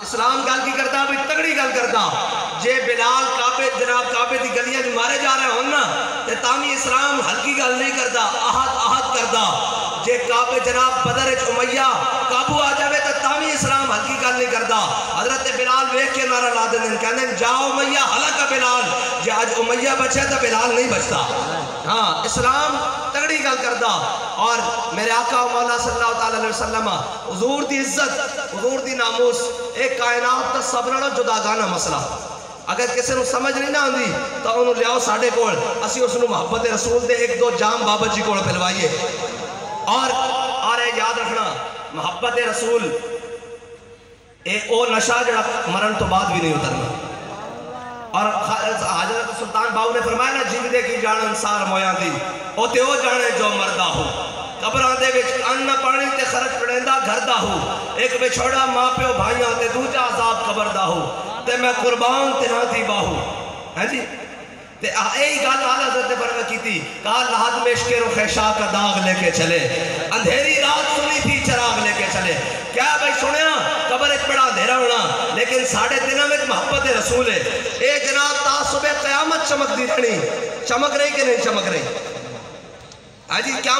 اسلام گل کی کرتا بھی تگڑی گل کرتا جے بلال کعبے جناب کعبے دی گلیاں دی مارے جا رہے ہوں نا تے تامی اسلام ہلکی گل نہیں کرتا احد کرتا جے کعبے جناب بدر امیہ قابو آ جاوے تے تامی اسلام ہلکی گل نہیں کرتا حضرت بلال ویکھ کے نعرہ لا دیں کہندے جاؤ امیہ ہلاکا بلال جے آج امیہ بچے تے بلال نہیں بچتا ہاں اسلام تگڑی گل کرتا اور میرے آقا و مولا صلی اللہ علیہ وسلم حضور دی عزت حضور دی ناموس ایک کائنات دا سب نالوں جداگانہ مسئلہ اگر کسی نو سمجھ نہیں نہ آندی تو انہوں لیاؤ ساڑھے کول اسی اس نو محبت رسول دے ایک دو جام بابا جی کول پھلوائیے اور یاد رکھنا محبت رسول او نشہ جڑا مرن تو بعد بھی نہیں اترنا اور حضرت سلطان باؤ نے فرمایا نا جن دے کی جان انسار مویاں دی او تے او جانے جو مردہ ہو قبران دے وچ ان پانی تے خرچ پڑیندا گھر دا ہو ایک بچھوڑا ماں پیو بھائیاں تے دوجا عذاب قبر دا ہو تے میں قربان تے نہ تھی باہو ہیں جی تے ایک گل آل حضرت نے فرما کی تھی کہا لحد میں عشق رخ شاہ کا داغ لے کے چلے اندھیری رات سنی تھی چراغ لے کے چلے کیا بھائی سنیا قبر ایک بڑا اندھیرا ہونا لیکن ساڑھے دنوں میں محبت رسول ہے اے جناب تا صبح قیامت چمک دی رہنی چمک رہی کہ نہیں چمک رہی ہاں جی کیا